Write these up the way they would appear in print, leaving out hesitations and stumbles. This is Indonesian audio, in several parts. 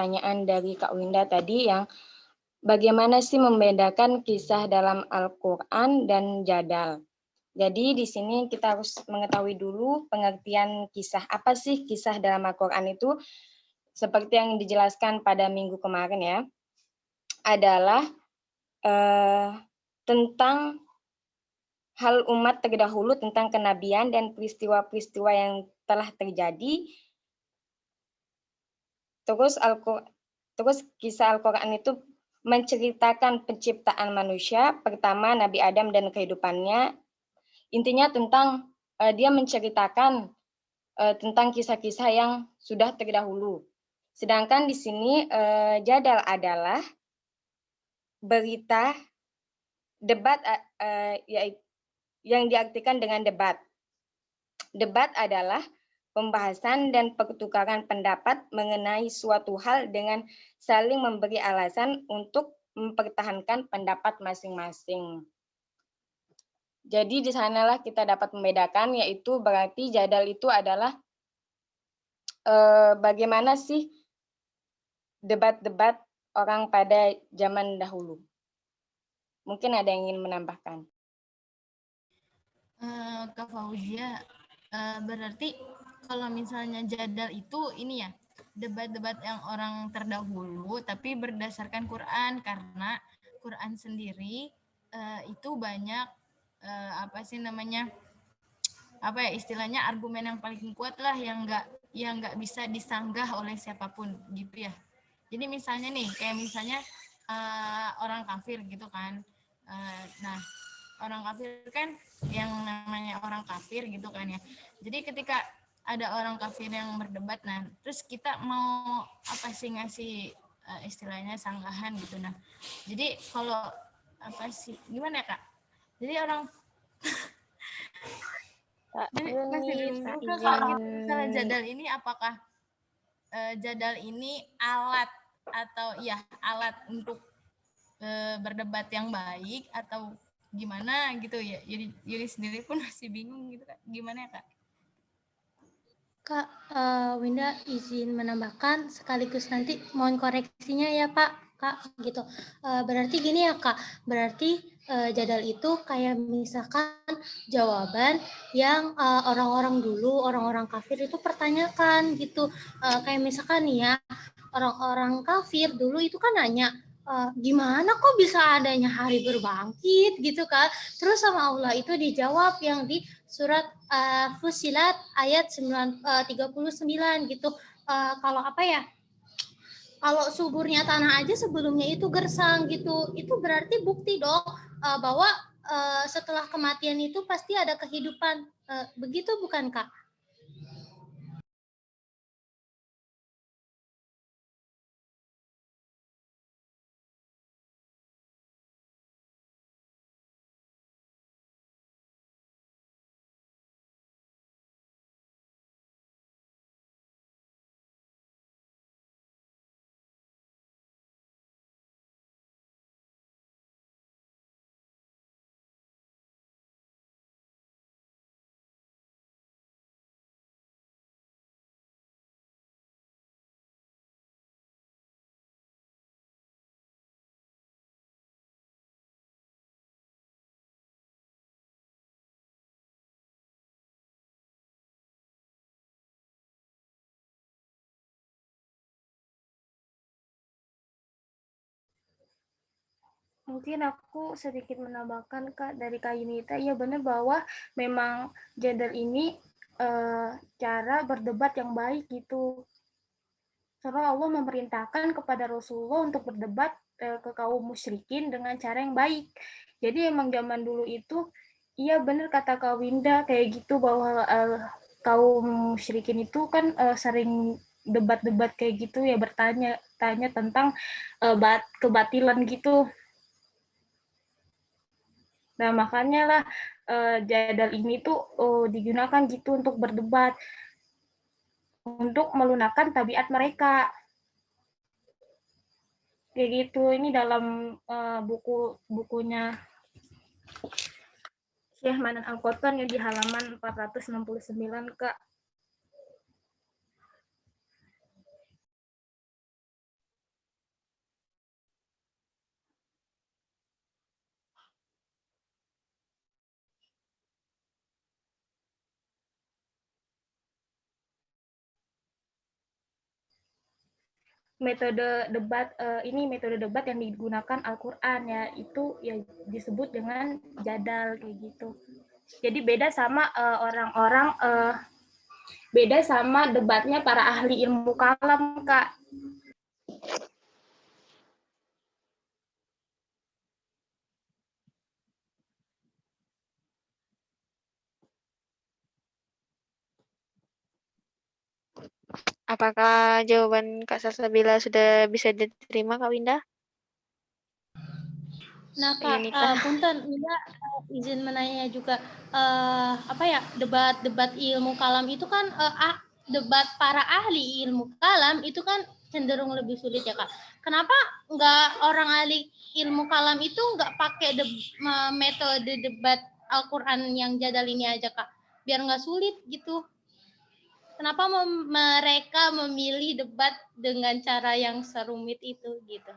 pertanyaan dari Kak Winda tadi yang bagaimana sih membedakan kisah dalam Al-Quran dan jadal. Jadi di sini kita harus mengetahui dulu pengertian kisah. Apa sih kisah dalam Al-Quran itu? Seperti yang dijelaskan pada minggu kemarin ya, adalah tentang hal umat terdahulu, tentang kenabian dan peristiwa-peristiwa yang telah terjadi. Terus kisah Al-Quran itu menceritakan penciptaan manusia, pertama Nabi Adam dan kehidupannya. Intinya tentang dia menceritakan tentang kisah-kisah yang sudah terdahulu. Sedangkan di sini jadal adalah berita, debat yang diartikan dengan debat. Debat adalah pembahasan dan pertukaran pendapat mengenai suatu hal dengan saling memberi alasan untuk mempertahankan pendapat masing-masing. Jadi di sanalah kita dapat membedakan, yaitu berarti jadal itu adalah bagaimana sih debat-debat orang pada zaman dahulu. Mungkin ada yang ingin menambahkan. Kak Fauzia, berarti kalau misalnya jadal itu ini ya, debat-debat yang orang terdahulu tapi berdasarkan Quran, karena Quran sendiri itu banyak apa sih namanya, apa ya istilahnya, argumen yang paling kuat lah yang nggak bisa disanggah oleh siapapun gitu ya. Jadi misalnya nih, kayak misalnya orang kafir gitu kan, nah orang kafir kan, yang namanya orang kafir gitu kan ya. Jadi ketika ada orang kafir yang berdebat, nah terus kita mau apa sih ngasih istilahnya sanggahan gitu. Nah jadi kalau apa sih, gimana ya Kak, jadi orang jadi masih bingung juga Kak, gitu. Misalnya jadal ini apakah jadal ini alat atau ya alat untuk berdebat yang baik atau gimana gitu ya. Yuri sendiri pun masih bingung gitu Kak. Gimana ya Kak? Kak, Winda izin menambahkan sekaligus nanti mohon koreksinya ya Kak gitu. Berarti gini ya Kak, berarti jadal itu kayak misalkan jawaban yang orang-orang dulu, orang-orang kafir itu pertanyakan gitu. Kayak misalkan nih ya, orang-orang kafir dulu itu kan nanya, gimana kok bisa adanya hari berbangkit gitu kan. Terus sama Allah itu dijawab yang di surat Fussilat ayat 39 gitu. Kalau apa ya, kalau suburnya tanah aja sebelumnya itu gersang gitu, itu berarti bukti dong bahwa setelah kematian itu pasti ada kehidupan. Begitu bukan Kak? Mungkin aku sedikit menambahkan Kak dari Kak Yunita. Iya benar bahwa memang jadal ini cara berdebat yang baik gitu. Karena Allah memerintahkan kepada Rasulullah untuk berdebat ke kaum musyrikin dengan cara yang baik. Jadi emang zaman dulu itu, iya benar kata Kak Winda kayak gitu, bahwa kaum musyrikin itu kan sering debat-debat kayak gitu ya, bertanya tentang kebatilan gitu. Nah makanya lah jadal ini tuh digunakan gitu untuk berdebat, untuk melunakkan tabiat mereka. Kayak gitu. Ini dalam bukunya Syekh Manan Al-Qattan yang di halaman 469 Kak. metode debat yang digunakan Al-Qur'an ya, itu ya disebut dengan jadal kayak gitu. Jadi beda sama beda sama debatnya para ahli ilmu kalam, Kak. Apakah jawaban Kak Salsabila sudah bisa diterima, Kak Winda? Nah, Kak, Yunita. punten, Winda izin menanya juga, apa ya, debat-debat ilmu kalam itu kan, debat para ahli ilmu kalam itu kan cenderung lebih sulit ya, Kak. Kenapa nggak orang ahli ilmu kalam itu nggak pakai metode debat Al-Quran yang jadal ini aja, Kak? Biar nggak sulit gitu. Kenapa mereka memilih debat dengan cara yang serumit itu gitu?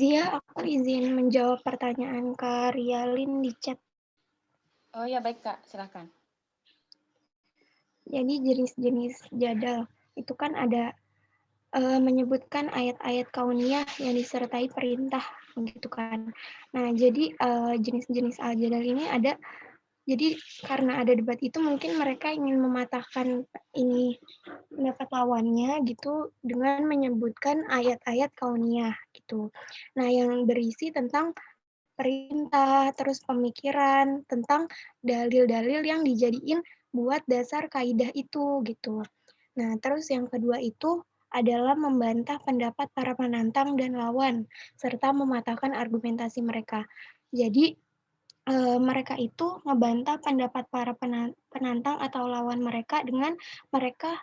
Zia, aku izin menjawab pertanyaan Kak Rialin di chat. Oh ya, baik Kak, silakan. Jadi jenis-jenis jadal itu kan ada menyebutkan ayat-ayat kauniyah yang disertai perintah gitu kan. Nah, jadi jenis-jenis al-jadal ini ada, jadi karena ada debat itu mungkin mereka ingin mematahkan ini pendapat lawannya gitu dengan menyebutkan ayat-ayat kauniyah gitu. Nah, yang berisi tentang perintah, terus pemikiran tentang dalil-dalil yang dijadiin buat dasar kaidah itu gitu. Nah, terus yang kedua itu adalah membantah pendapat para penantang dan lawan serta mematahkan argumentasi mereka. Jadi mereka itu ngebantah pendapat para penantang atau lawan mereka dengan mereka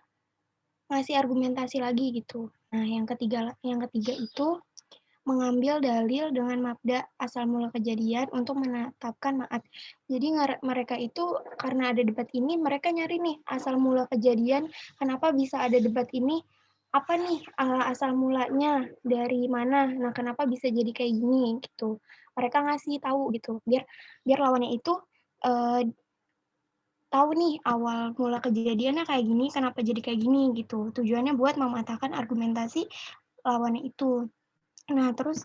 ngasih argumentasi lagi gitu. Nah, yang ketiga itu mengambil dalil dengan mabda asal mula kejadian untuk menetapkan ma'at. Jadi mereka itu karena ada debat ini, mereka nyari nih asal mula kejadian, kenapa bisa ada debat ini, apa nih asal mulanya, dari mana, nah kenapa bisa jadi kayak gini gitu. Mereka ngasih tahu gitu, biar lawannya itu tahu nih awal mula kejadiannya kayak gini, kenapa jadi kayak gini gitu. Tujuannya buat mematahkan argumentasi lawannya itu. Nah, terus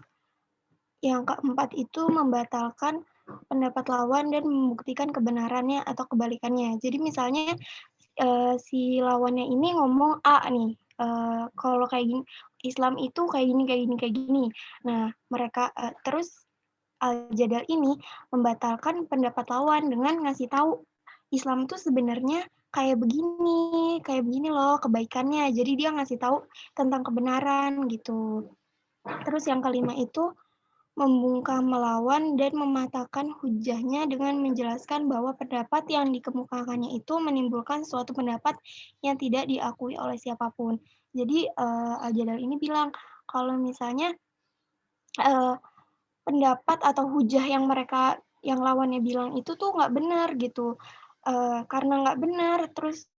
yang keempat itu membatalkan pendapat lawan dan membuktikan kebenarannya atau kebalikannya. Jadi misalnya si lawannya ini ngomong A nih, kalau kayak gini, Islam itu kayak gini kayak gini kayak gini. Nah, mereka terus al-jadal ini membatalkan pendapat lawan dengan ngasih tahu Islam itu sebenarnya kayak begini loh kebaikannya. Jadi dia ngasih tahu tentang kebenaran gitu. Terus yang kelima itu membungkam melawan dan mematahkan hujahnya dengan menjelaskan bahwa pendapat yang dikemukakannya itu menimbulkan suatu pendapat yang tidak diakui oleh siapapun. Jadi Al-Jadal ini bilang kalau misalnya pendapat atau hujah yang lawannya bilang itu tuh nggak benar gitu. Karena nggak benar, terus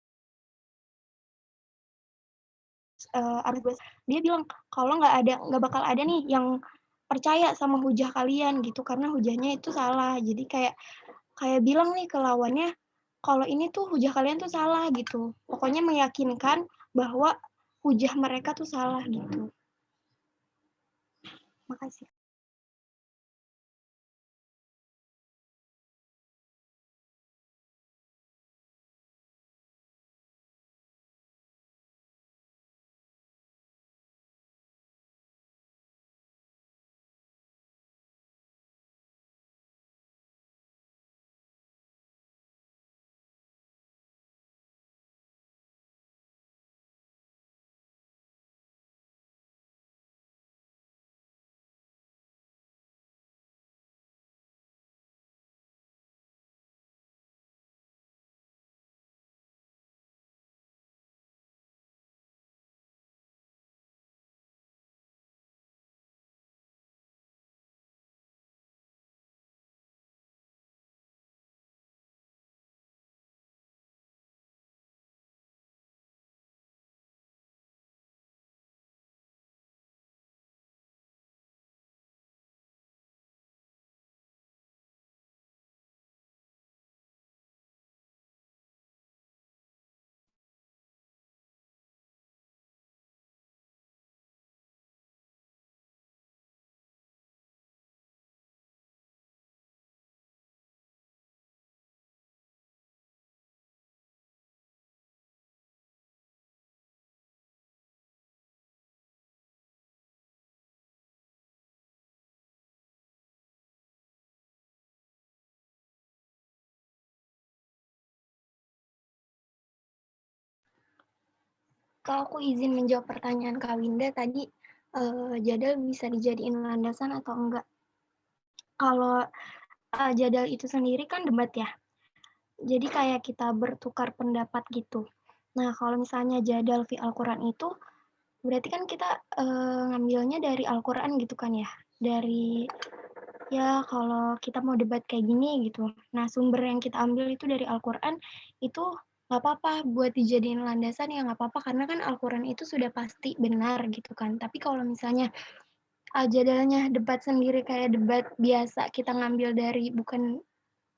dia bilang kalau nggak bakal ada nih yang percaya sama hujah kalian gitu karena hujahnya itu salah. Jadi kayak bilang nih ke lawannya kalau ini tuh hujah kalian tuh salah gitu. Pokoknya meyakinkan bahwa hujah mereka tuh salah gitu. Makasih. Kak, aku izin menjawab pertanyaan Kak Winda tadi, jadal bisa dijadiin landasan atau enggak. Kalau jadal itu sendiri kan debat ya, jadi kayak kita bertukar pendapat gitu. Nah, kalau misalnya jadal fi Al-Quran itu, berarti kan kita ngambilnya dari Al-Quran gitu kan ya, dari ya kalau kita mau debat kayak gini gitu. Nah, sumber yang kita ambil itu dari Al-Quran, itu nggak apa-apa buat dijadiin landasan ya nggak apa-apa, karena kan Al-Quran itu sudah pasti benar gitu kan. Tapi kalau misalnya jadalnya debat sendiri kayak debat biasa, kita ngambil dari bukan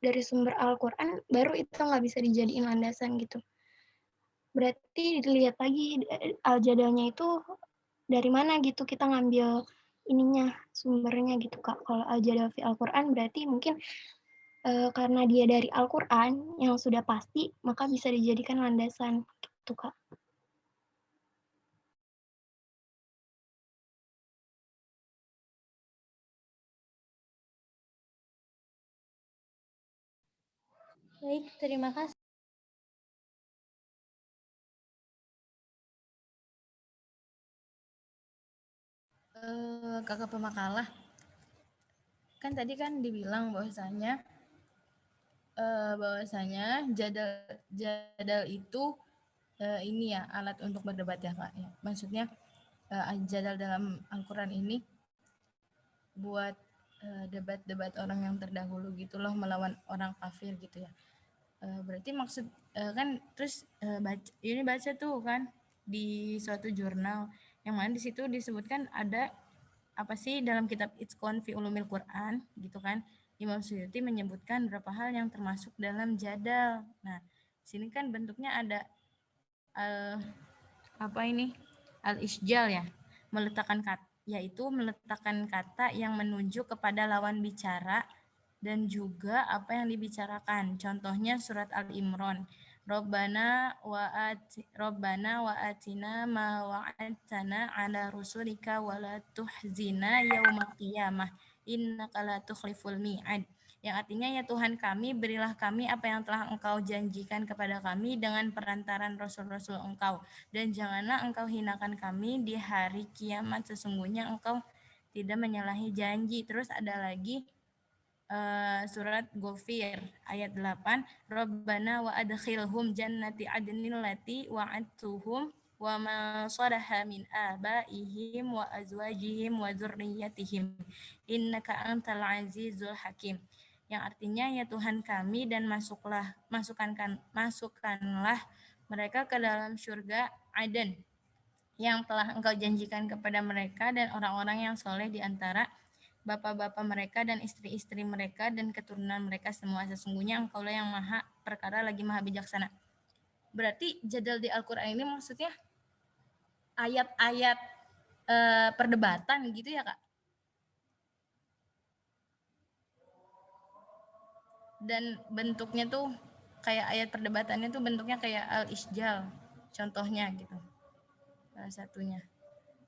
dari sumber Al-Quran, baru itu nggak bisa dijadiin landasan gitu. Berarti dilihat lagi al-jadalnya itu dari mana gitu kita ngambil ininya, sumbernya gitu Kak. Kalau al-jadal fi Al-Quran berarti mungkin karena dia dari Al-Quran yang sudah pasti, maka bisa dijadikan landasan gitu Kak. Baik, terima kasih. Kakak pemakalah, kan tadi kan dibilang bahwasanya jadal itu ini ya alat untuk berdebat ya Kak ya. Maksudnya jadal dalam Al-Quran ini buat debat-debat orang yang terdahulu gitu loh melawan orang kafir gitu ya. Berarti maksud kan terus baca tuh kan di suatu jurnal yang mana di situ disebutkan ada apa sih dalam kitab Itqan fi Ulumil Quran gitu kan. Imam Suyuti menyebutkan beberapa hal yang termasuk dalam jadal. Nah, sini kan bentuknya ada al-isjal ya, yaitu meletakkan kata yang menunjuk kepada lawan bicara dan juga apa yang dibicarakan. Contohnya surat Al-Imran. Rabbana wa atina ma wa'adtana ala rusulika wa la tuhzina yaumal qiyamah innaka la tukhliful mi'ad. Yang artinya, ya Tuhan kami, berilah kami apa yang telah Engkau janjikan kepada kami dengan perantaran Rasul-Rasul Engkau, dan janganlah Engkau hinakan kami di hari kiamat, sesungguhnya Engkau tidak menyalahi janji. Terus ada lagi surat Ghafir ayat 8, Rabbana wa adkhilhum jannati adnil lati wa'adtuhum wa ma salaha min abaihim wa azwajihim wa dzurriyyatihim innaka antal azizul hakim. Yang artinya, ya Tuhan kami, dan masukkanlah mereka ke dalam surga Aden yang telah Engkau janjikan kepada mereka dan orang-orang yang soleh di antara bapak-bapak mereka dan istri-istri mereka dan keturunan mereka semua. Sesungguhnya Engkaulah yang maha perkara lagi maha bijaksana. Berarti jadal di Al-Quran ini maksudnya ayat-ayat perdebatan gitu ya Kak? Dan bentuknya tuh kayak ayat perdebatannya tuh bentuknya kayak al-isjal contohnya gitu, salah satunya,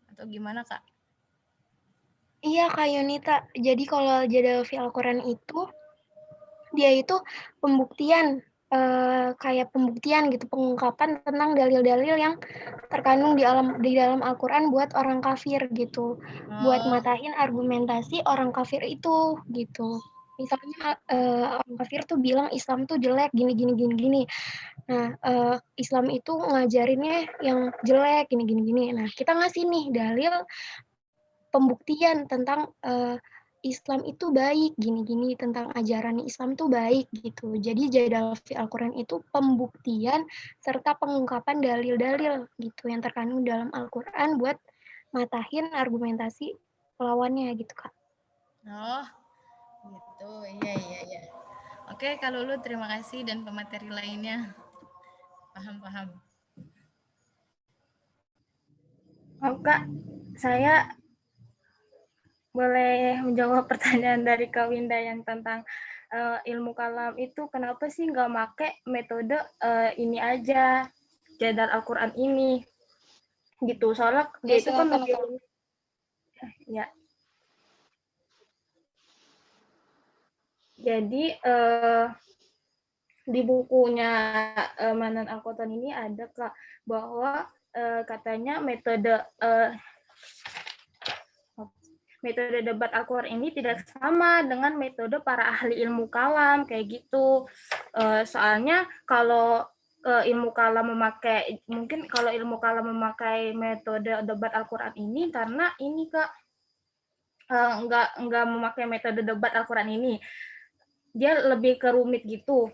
atau gimana Kak? Iya Kak Yunita, jadi kalau jadal fi Al-Quran itu, dia itu pembuktian, kayak pembuktian gitu, pengungkapan tentang dalil-dalil yang terkandung di dalam Al-Quran buat orang kafir gitu, buat matahin argumentasi orang kafir itu gitu. Misalnya orang kafir tuh bilang Islam tuh jelek gini. Nah, Islam itu ngajarinnya yang jelek gini. Nah, kita ngasih nih dalil pembuktian tentang Islam itu baik gini, tentang ajaran Islam itu baik gitu. Jadi jadal fi Al-Quran itu pembuktian serta pengungkapan dalil-dalil gitu yang terkandung dalam Al-Quran buat matahin argumentasi lawannya gitu Kak. Oh gitu, iya. Oke, kalau lu terima kasih, dan pemateri lainnya paham. Kak, saya boleh menjawab pertanyaan dari Kak Winda yang tentang ilmu kalam itu, kenapa sih nggak make metode ini aja, jadal Al-Quran ini gitu, soalnya dia itu kan ya. Jadi di bukunya Manan Al-Qatan ini ada Kak, bahwa katanya metode debat Al-Quran ini tidak sama dengan metode para ahli ilmu kalam kayak gitu. Soalnya kalau ilmu kalam memakai metode debat Al-Quran ini karena ini Kak enggak memakai metode debat Al-Quran ini. Dia lebih ke rumit gitu.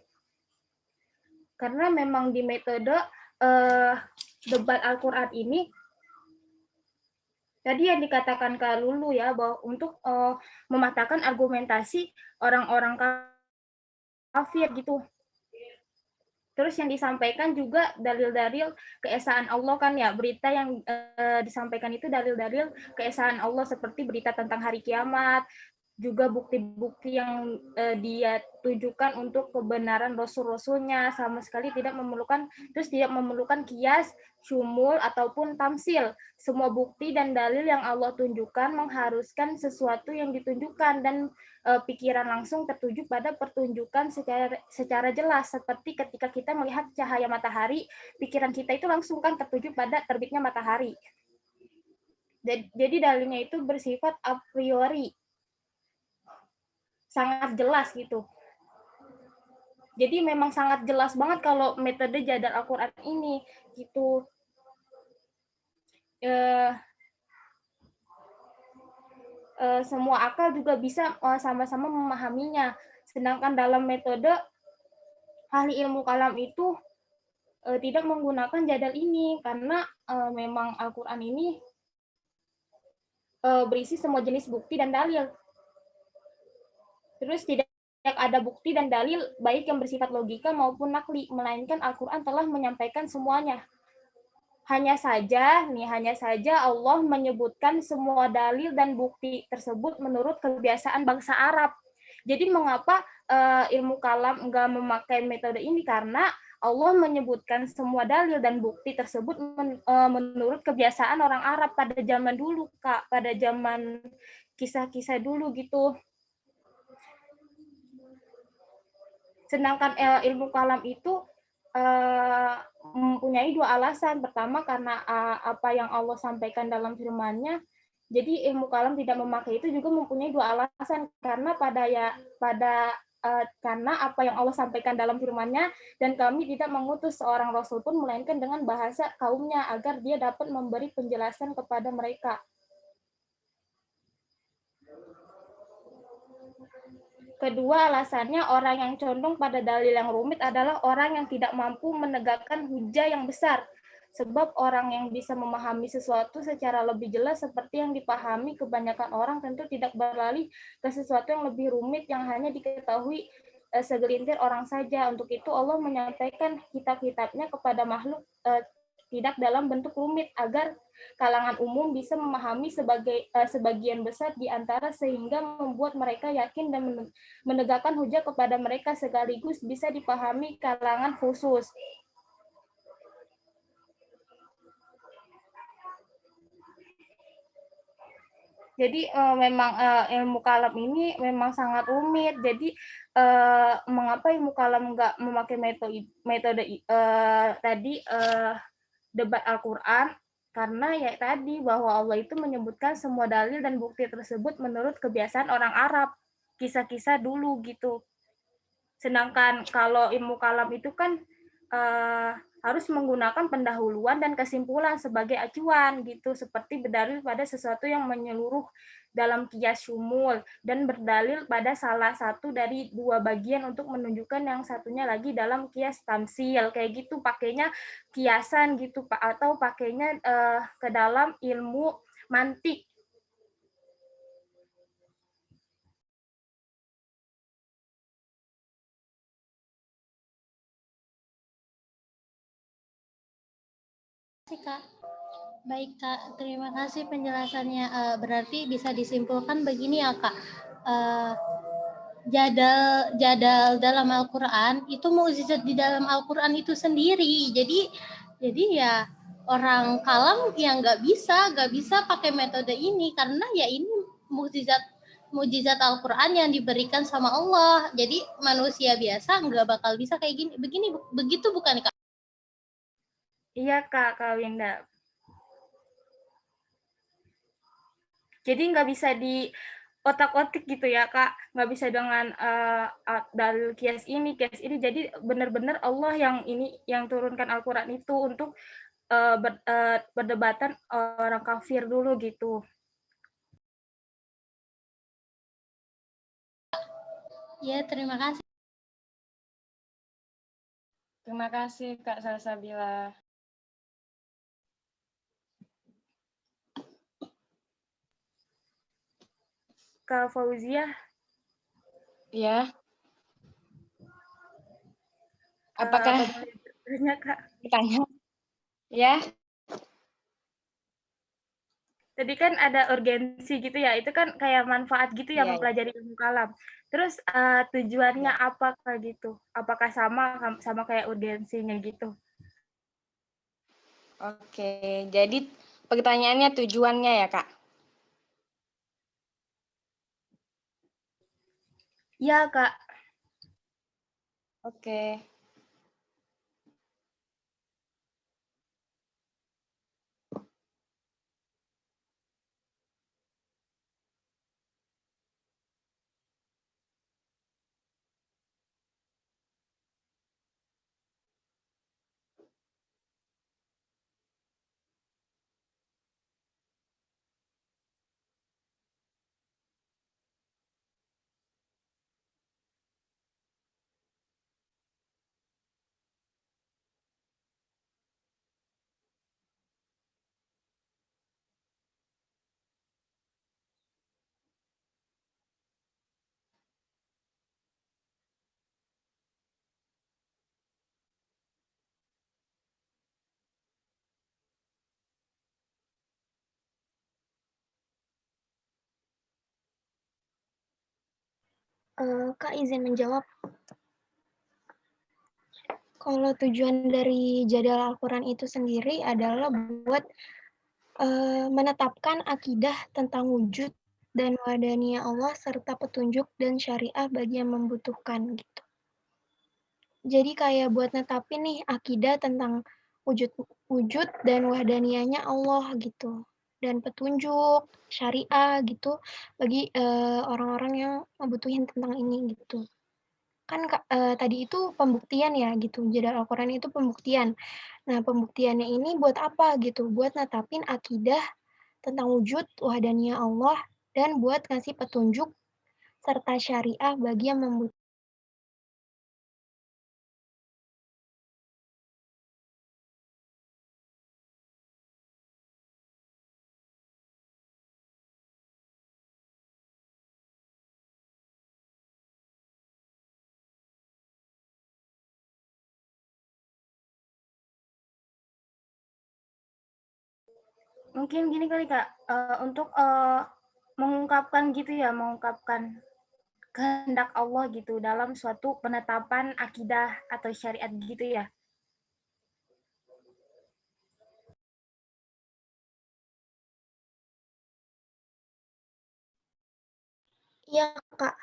Karena memang di metode debat Al-Quran ini tadi yang dikatakan Kak Lulu ya, bahwa untuk mematahkan argumentasi orang-orang kafir gitu. Terus yang disampaikan juga dalil-dalil keesaan Allah kan ya, berita yang disampaikan itu dalil-dalil keesaan Allah seperti berita tentang hari kiamat, juga bukti-bukti yang dia tujukan untuk kebenaran rasul-rasulnya, sama sekali tidak memerlukan kias, syumul ataupun tamsil. Semua bukti dan dalil yang Allah tunjukkan mengharuskan sesuatu yang ditunjukkan dan pikiran langsung tertuju pada pertunjukan secara jelas, seperti ketika kita melihat cahaya matahari, pikiran kita itu langsung kan tertuju pada terbitnya matahari. Jadi dalilnya itu bersifat a priori, sangat jelas gitu. Jadi memang sangat jelas banget kalau metode jadal Al-Quran ini gitu. Semua akal juga bisa sama-sama memahaminya. Sedangkan dalam metode ahli ilmu kalam itu tidak menggunakan jadal ini karena memang Al-Quran ini berisi semua jenis bukti dan dalil. Terus tidak ada bukti dan dalil baik yang bersifat logika maupun nakli, melainkan Al-Quran telah menyampaikan semuanya. Hanya saja Allah menyebutkan semua dalil dan bukti tersebut menurut kebiasaan bangsa Arab. Jadi mengapa ilmu kalam enggak memakai metode ini? Karena Allah menyebutkan semua dalil dan bukti tersebut menurut kebiasaan orang Arab pada zaman dulu, Kak, pada zaman kisah-kisah dulu gitu. Sedangkan ilmu kalam itu mempunyai dua alasan. Pertama, karena apa yang Allah sampaikan dalam firman-Nya. Jadi ilmu kalam tidak memakai itu juga mempunyai dua alasan. Karena karena apa yang Allah sampaikan dalam firman-Nya, dan kami tidak mengutus seorang rasul pun melainkan dengan bahasa kaumnya agar dia dapat memberi penjelasan kepada mereka. Kedua alasannya, orang yang condong pada dalil yang rumit adalah orang yang tidak mampu menegakkan hujah yang besar. Sebab orang yang bisa memahami sesuatu secara lebih jelas seperti yang dipahami kebanyakan orang tentu tidak beralih ke sesuatu yang lebih rumit yang hanya diketahui segelintir orang saja. Untuk itu Allah menyampaikan kitab-kitabnya kepada makhluk tidak dalam bentuk rumit agar kalangan umum bisa memahami sebagian besar di antara sehingga membuat mereka yakin dan menegakkan hujah kepada mereka sekaligus bisa dipahami kalangan khusus. Jadi memang ilmu kalam ini memang sangat rumit. Jadi mengapa ilmu kalam nggak memakai metode tadi debat Al-Quran? Karena ya tadi bahwa Allah itu menyebutkan semua dalil dan bukti tersebut menurut kebiasaan orang Arab, kisah-kisah dulu gitu. Sedangkan kalau ilmu kalam itu kan harus menggunakan pendahuluan dan kesimpulan sebagai acuan gitu, seperti berdalil pada sesuatu yang menyeluruh dalam kias syumul dan berdalil pada salah satu dari dua bagian untuk menunjukkan yang satunya lagi dalam kias tamsil, kayak gitu, pakainya kiasan gitu Pak, atau pakainya ke dalam ilmu mantik. Kak. Baik Kak, terima kasih penjelasannya. Berarti bisa disimpulkan begini ya Kak, jadal dalam Al-Quran itu mukjizat di dalam Al-Quran itu sendiri. Jadi ya orang kalam yang nggak bisa pakai metode ini karena ya ini mukjizat Al-Quran yang diberikan sama Allah. Jadi manusia biasa nggak bakal bisa kayak gini. Begitu bukan Kak? Iya Kak Winda, Jadi nggak bisa di otak-otik gitu ya Kak, nggak bisa dengan dalil kias ini. Jadi benar-benar Allah yang yang turunkan Al-Quran itu untuk berdebatan orang kafir dulu gitu. Ya, terima kasih. Terima kasih Kak Salsabila. Kak Fauzia, Ya. Apakah apa boleh bertanya Kak? bertanya? Ya. Tadi kan ada urgensi gitu ya, itu kan kayak manfaat gitu ya Iya, mempelajari ilmu kalam. Terus tujuannya ya. apa Kak gitu? Apakah sama kayak urgensinya gitu? Oke, jadi pertanyaannya tujuannya ya Kak? Iya Kak. Oke. Kak izin menjawab. Kalau tujuan dari jadal Al-Quran itu sendiri adalah buat menetapkan akidah tentang wujud dan wahdaniyah Allah serta petunjuk dan syariah bagi yang membutuhkan gitu. Jadi kayak buat netapin nih akidah tentang wujud dan wahdaniyahnya Allah gitu. Dan petunjuk syariah gitu bagi orang-orang yang membutuhin tentang ini gitu. Kan tadi itu pembuktian ya gitu. Jadal Al-Quran itu pembuktian. Nah, pembuktiannya ini buat apa gitu? Buat netapin akidah tentang wujud wahdaniyah Allah dan buat ngasih petunjuk serta syariah bagi yang membutuhkan. Mungkin gini kali Kak, untuk mengungkapkan gitu ya, mengungkapkan kehendak Allah gitu dalam suatu penetapan akidah atau syariat gitu ya. Iya, Kak.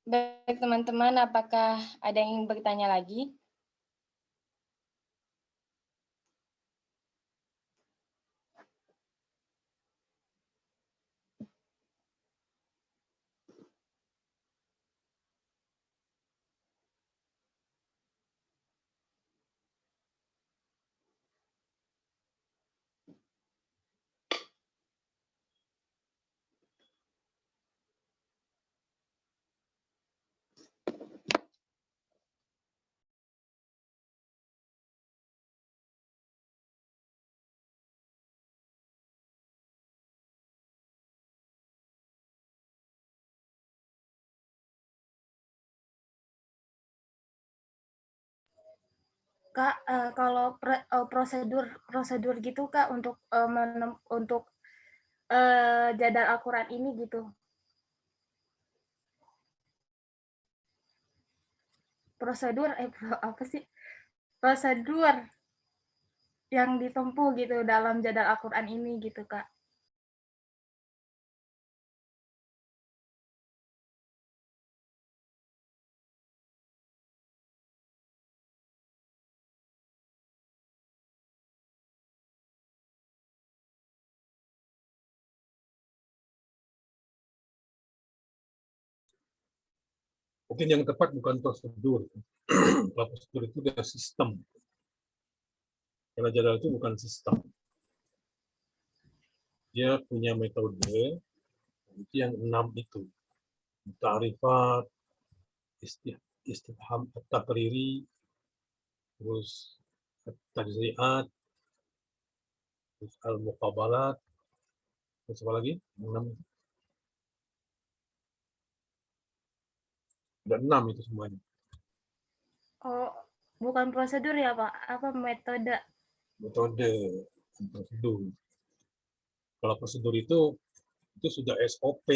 Baik teman-teman, apakah ada yang ingin bertanya lagi? Kak, kalau prosedur gitu Kak untuk jadal Al-Quran ini gitu. Prosedur apa sih? Prosedur yang ditempuh gitu dalam jadal Al-Qur'an ini gitu, Kak. Mungkin yang tepat bukan prosedur. Kalau prosedur itu adalah sistem. Karena jadal itu bukan sistem. Dia punya metode, itu yang 6 itu. Ta'rifat, istifham at-taqriri, terus tajzi'at, terus al-muqabalat, terus apa lagi? 6. Ada 6 itu semuanya. Oh, bukan prosedur ya, Pak? Apa metode? Metode, prosedur. Kalau prosedur itu sudah SOP.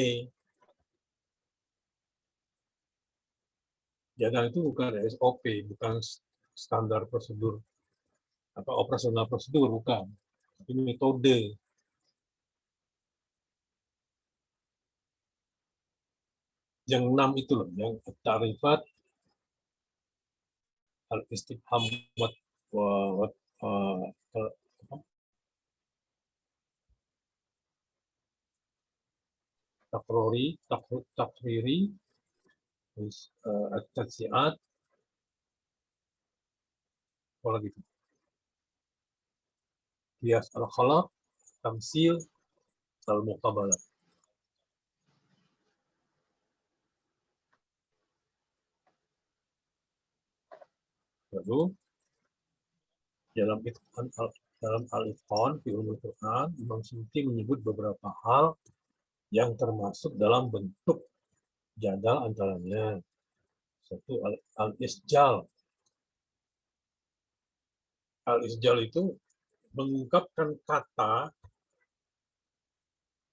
Jadal itu bukan SOP, bukan standar prosedur, apa operasional prosedur, bukan. Tapi metode. Yang 6 itu loh, yang ta'rifat, al-istifham takriri, at-tajzi'at, apa lagi itu? Qiyas al-khalaq, tamsil, al-muqabalah. Lalu dalam al-itqan fi ulumul Quran, Imam Suyuti menyebut beberapa hal yang termasuk dalam bentuk jadal, antaranya satu al-isjal. Al-isjal itu mengungkapkan kata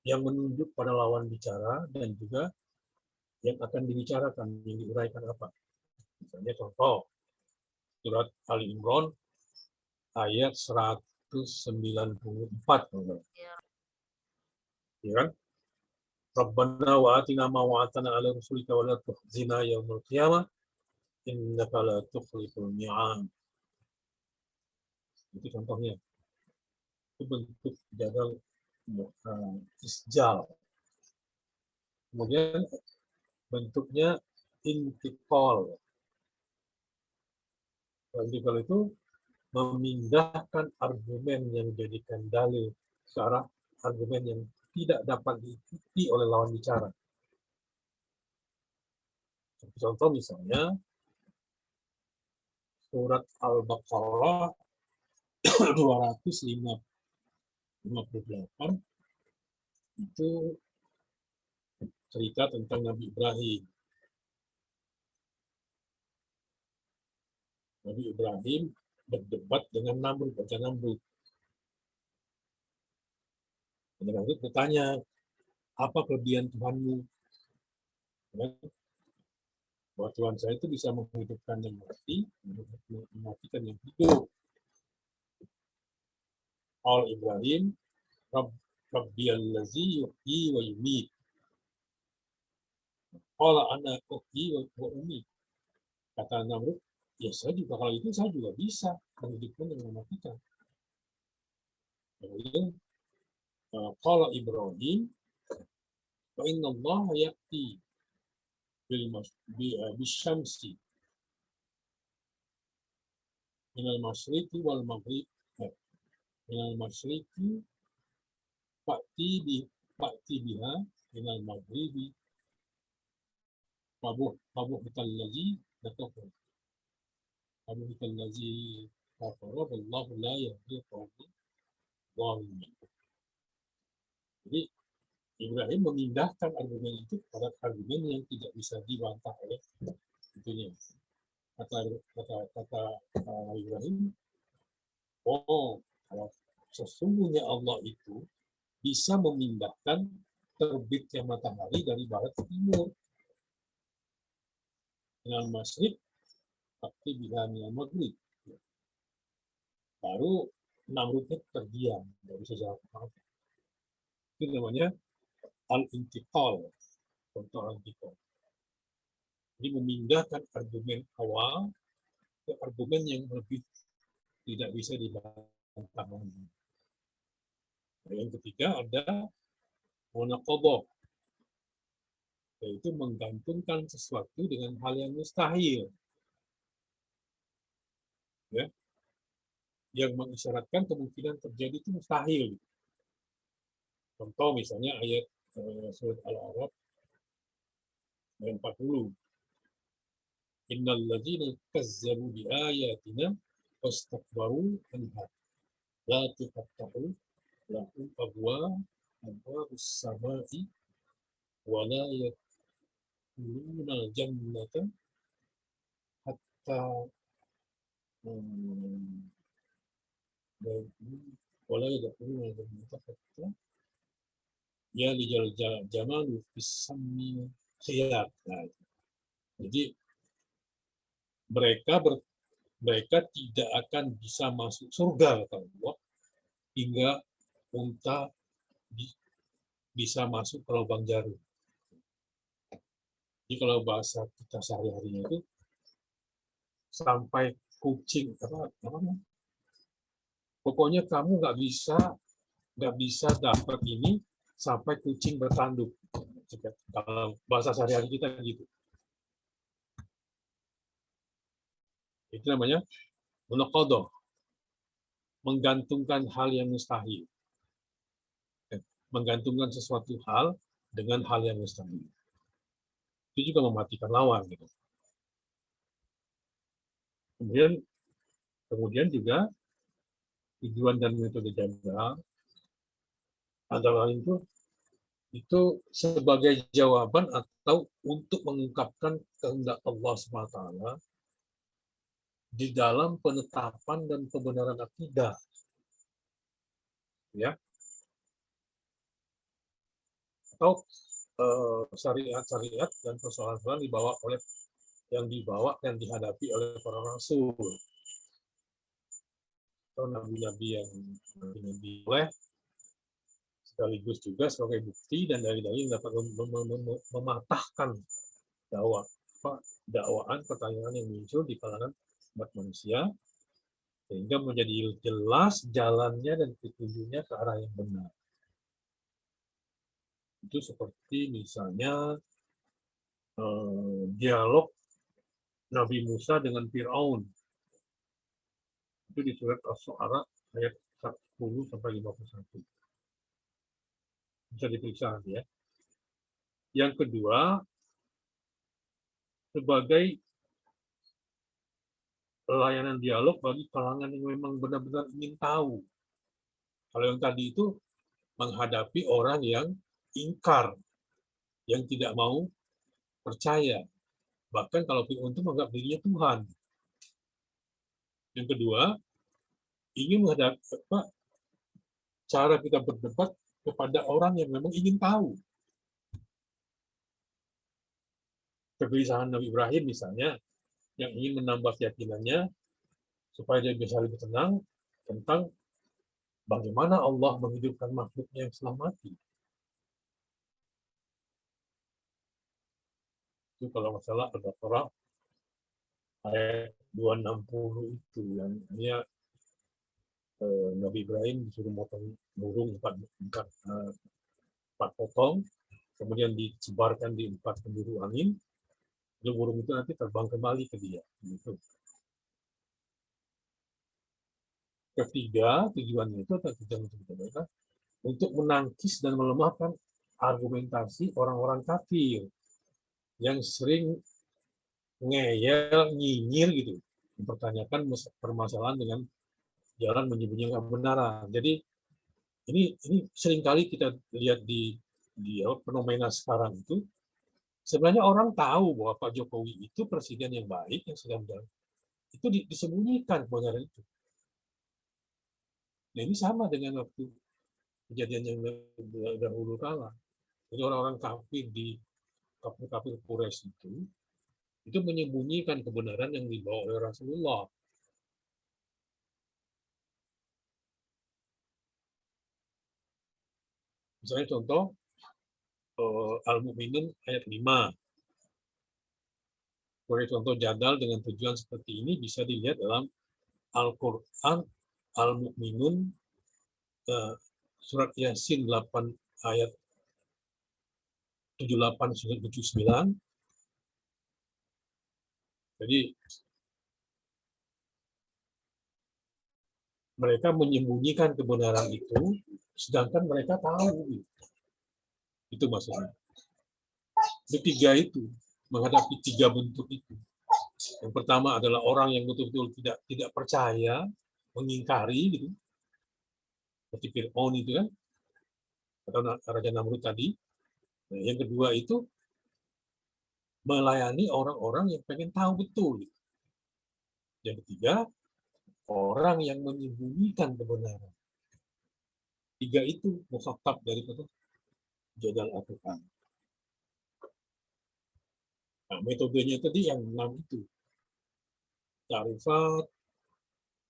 yang menunjuk pada lawan bicara dan juga yang akan dibicarakan, yang diuraikan apa. Misalnya contoh, surat Ali Imran ayat 194. Ya kan? Rabbana wa atina ma wa'atana ala rusulika wa la tukhzina yaumil qiyamah innaka la tukhliful mi'ad. Itu contohnya. Itu bentuk jadal isjal. Kemudian bentuknya intikal. Intikal itu memindahkan argumen yang dijadikan dalil ke arah argumen yang tidak dapat diikuti oleh lawan bicara. Contoh misalnya surat Al-Baqarah 258 itu cerita tentang Nabi Ibrahim. Nabi Ibrahim berdebat dengan Namrud, Raja Namrud. Raja Namrud bertanya, apa kelebihan Tuhanmu? Bahwa Tuhan saya itu bisa menghidupkan yang mati, mematikan yang hidup. Al Ibrahim, Rabbiyal-lazi yuhyi wa yumit. Qala ana uhyi wa umit. Kata Namrud, ya saya juga kalau itu saya juga bisa menghidupkan dan mematikan. Kemudian qala Ibrahim, wa inna Allah ya'ti bisyamsi minal masyriqi wal maghrib. Minal masyriqi fa'ti biha minal maghribi fabuhital ladzi kafara. Fabuhital ladzi kafara wallahu la yahdi al-qawma adh-dhalimin. Jadi Ibrahim memindahkan argumen itu pada argumen yang tidak bisa dibantah oleh itunya. Kata Ibrahim, oh, kalau sesungguhnya Allah itu bisa memindahkan terbitnya matahari dari barat ke timur. Minal masyriq, tapi bila minal maghrib. Baru Namrudnya terdiam, nggak bisa jawab apa-apa. Itu namanya al-intiqal, contoh al-intiqal. Jadi memindahkan argumen awal ke argumen yang lebih tidak bisa dibantah lagi. Yang ketiga ada munaqadah, yaitu menggantungkan sesuatu dengan hal yang mustahil, ya, yang mengisyaratkan kemungkinan terjadi itu mustahil. Contoh misalnya ayat surat Al-A'raf ayat 40. Innal ladzina kazzabu bi ayatina wastakbaru anha la tufattahu lahum abwabus samai wa la yadkhuluna al-jannata hatta wa la yadkhuluna al-jannata hatta ya lijal jamalu fis sammi khiyat. Nah, jadi mereka tidak akan bisa masuk surga kata Allah hingga unta bisa masuk ke lubang jarum. Jadi kalau bahasa kita sehari-harinya itu sampai kucing apa pokoknya kamu nggak bisa dapat ini sampai kucing bertanduk. Kalau bahasa sehari-hari kita gitu. Itu namanya munaqadah, menggantungkan hal yang mustahil. Menggantungkan sesuatu hal dengan hal yang mustahil. Itu juga mematikan lawan gitu. Kemudian juga tujuan dan metode jadal antara lain itu sebagai jawaban atau untuk mengungkapkan kehendak Allah SWT di dalam penetapan dan kebenaran akidah, ya, atau syariat-syariat dan persoalan-persoalan yang dibawa dan dihadapi oleh para rasul atau nabi-nabi yang oleh sekaligus juga sebagai bukti dan dalil-dalil yang dapat mematahkan dakwaan pertanyaan yang muncul di kalangan umat manusia sehingga menjadi jelas jalannya dan petunjuknya ke arah yang benar. Itu seperti misalnya dialog Nabi Musa dengan Fir'aun. Itu di surat As-Syu'ara ayat 10 sampai 51. Bisa diperiksa nanti ya. Yang kedua, sebagai layanan dialog bagi kalangan yang memang benar-benar ingin tahu. Kalau yang tadi itu menghadapi orang yang ingkar, yang tidak mau percaya. Bahkan kalau Fir'aun itu menganggap dirinya Tuhan. Yang kedua, ingin menghadapi cara kita berdebat kepada orang yang memang ingin tahu. Kegelisahan Nabi Ibrahim misalnya, yang ingin menambah keyakinannya supaya dia bisa lebih tenang tentang bagaimana Allah menghidupkan makhluknya yang telah mati. Itu kalau masalah Al-Baqarah ayat 260 itu yang hanya Nabi Ibrahim disuruh motong burung empat potong, kemudian disebarkan di 4 penjuru angin, lalu burung itu nanti terbang kembali ke dia. Gitu. Ketiga, tujuannya itu adalah untuk menangkis dan melemahkan argumentasi orang-orang kafir yang sering ngeyel, nyinyir gitu, mempertanyakan permasalahan dengan jalan menyembunyikan kebenaran. Jadi ini seringkali kita lihat di fenomena sekarang itu, sebenarnya orang tahu bahwa Pak Jokowi itu presiden yang baik yang sedang berjalan. Itu disembunyikan kebenaran itu. Nah ini sama dengan waktu kejadian yang dahulu kala. Jadi orang-orang kafir di kafir Quraisy itu menyembunyikan kebenaran yang dibawa oleh Rasulullah. Misalnya contoh Al-Mu'minun ayat 5. Sebagai contoh jadal dengan tujuan seperti ini bisa dilihat dalam Al-Quran Al-Mu'minun surat Yasin 8 ayat 78 sampai 79. Jadi mereka menyembunyikan kebenaran itu, sedangkan mereka tahu. Itu maksudnya. Ketiga itu menghadapi tiga bentuk itu. Yang pertama adalah orang yang betul-betul tidak percaya, mengingkari, gitu. Seperti Fir'aun itu kan, atau Raja Namrud tadi. Nah, yang kedua itu melayani orang-orang yang pengen tahu betul. Gitu. Yang ketiga, orang yang menyembunyikan kebenaran. Tiga itu mukhatab daripada jadal Al-Quran. Nah, metodenya tadi yang 6 itu. Ta'rifat,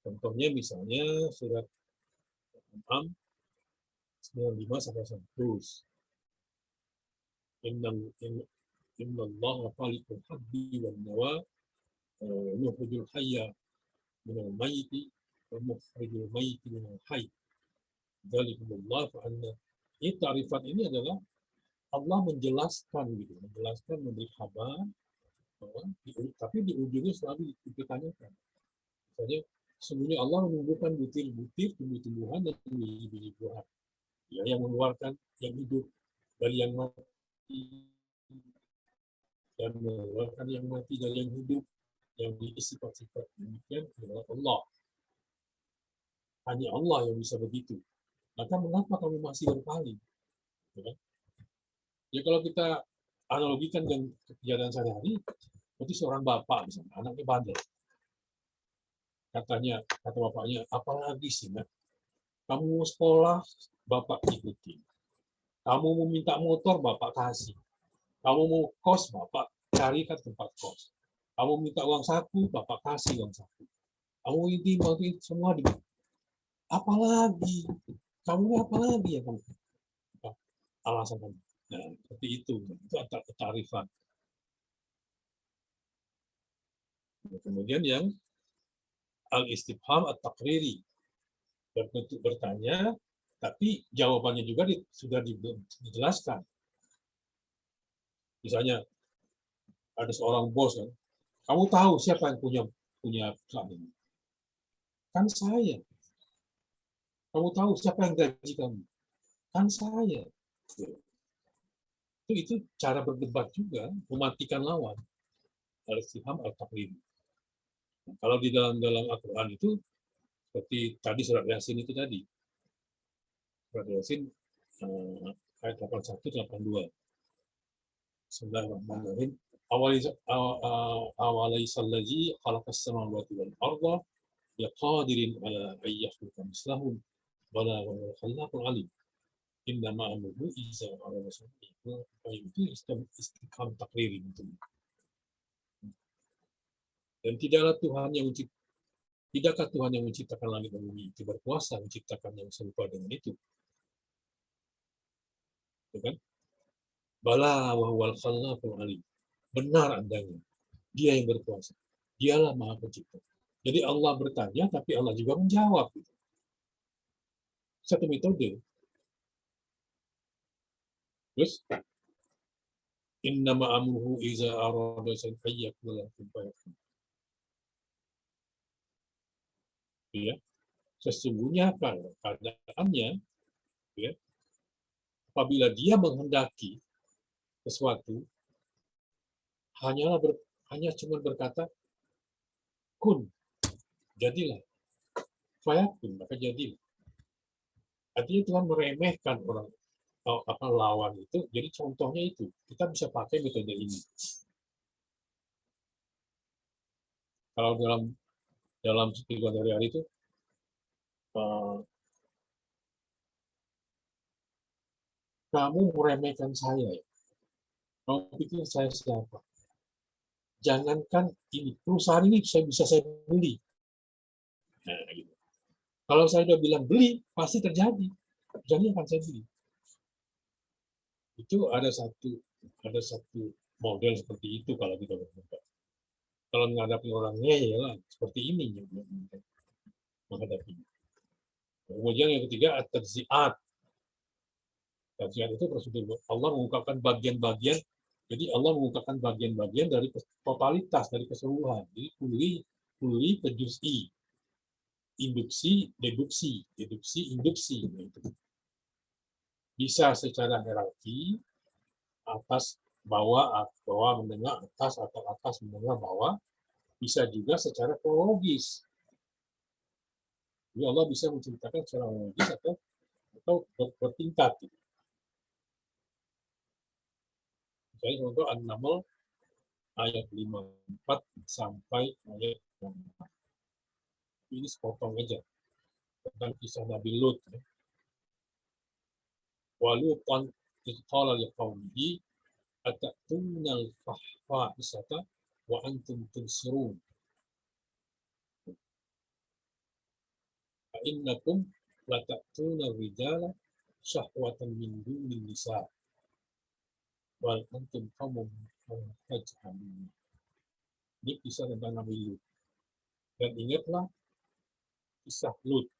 contohnya misalnya surat Al-An'am 95 sampai 100. Innallaha khaliqul habbi wan nawa yukhrijul hayya minal mayyiti wa mukhrijul mayyiti minal hayy. Dzalikumullah fa anna. Ini ta'rifat ini adalah Allah menjelaskan gitu, memberi kabar, tapi di ujungnya selalu ditanyakan. Misalnya, sesungguhnya Allah menumbuhkan butir-butir tumbuh-tumbuhan dan biji-biji buah. Ya, yang mengeluarkan yang hidup dari yang mati dan mengeluarkan yang mati dari yang hidup, yang diisi sifat-sifat demikian adalah Allah. Hanya Allah yang bisa begitu. Maka mengapa kamu masih berpaling? Ya kalau kita analogikan dengan kejadian sehari-hari, seperti seorang bapak misalnya, anaknya bandel. Kata bapaknya, apalagi sih, nak? Kamu mau sekolah, bapak ikutin. Kamu mau minta motor, bapak kasih. Kamu mau kos, bapak carikan tempat kos. Kamu minta uang saku, bapak kasih uang saku. Kamu ini semua di. Apalagi? Kamu apalagi ya kamu? Alasan kamu. Nah, seperti itu ketarifan. Kemudian yang al-istifham at-taqriri, berbentuk bertanya, tapi jawabannya juga sudah dijelaskan. Misalnya ada seorang bos kan, kamu tahu siapa yang punya perusahaan ini? Kan saya. Kamu tahu siapa yang gaji kamu? Kan saya. Itu cara berdebat juga, mematikan lawan. Al-istifham al-taqriri. Nah, kalau di dalam Al-Quran itu seperti tadi surat Yasin itu tadi. Surat Yasin ayat 81-82. Bismillahirrahmanirrahim. Awalaisallazi khalaqas samawati wal arda biqadirin ala an yakhluqa mislahum bala wa huwal khallaqul alim. Inna ma'amruhu iza arada syai'an itu istifham taqriri itu. Dan tidakkah Tuhan yang menciptakan langit dan bumi itu berkuasa menciptakan yang serupa dengan itu? Kan? Bala wa huwal khallaqul alim. Benar adanya. Dia yang berkuasa. Dialah Maha Pencipta. Jadi Allah bertanya, tapi Allah juga menjawab. Satu metode. Terus, innama amruhu iza arada syai'an ayyakula lahu kun fayakun. Ya, sesungguhnya keadaannya, ya, apabila dia menghendaki sesuatu, hanya cuma berkata kun, jadilah, fayakun, maka jadilah. Artinya Tuhan meremehkan orang lawan itu. Jadi contohnya itu kita bisa pakai metode ini. Kalau dalam kehidupan hari-hari itu kamu meremehkan saya ya. Kamu pikir saya siapa? Jangankan ini, perusahaan ini bisa saya beli. Nah, gitu. Kalau saya udah bilang beli, pasti terjadi. Jadi akan saya beli. Itu ada satu model seperti itu kalau kita berdebat. Kalau menghadapi orang ngeyel seperti ini menghadapi. Kemudian yang ketiga at-tarzi'at. Tarzi'at itu prosedur Allah mengungkapkan bagian-bagian. Jadi Allah mengungkapkan bagian-bagian dari totalitas, dari keseluruhan. Jadi puri ke juz'i. Induksi, deduksi, induksi. Bisa secara hierarki, atas, bawah, menengah, atas, atau atas, menengah, bawah. Bisa juga secara kronologis. Jadi Allah bisa menceritakan secara kronologis atau bertingkat. Misalnya contoh An-Naml ayat 54 sampai ayat 64. Ini sepotong aja tentang kisah Nabi Lut. Walutan qala liqaumihi atatuna al-fahisata wa antum tunsirun. Fa innakum latatuna rijala syahwatan min dunin nisa. Wal antum qaumun tajhalun. Ini kisah tentang Nabi Lut. Dan ingatlah kisah Lut.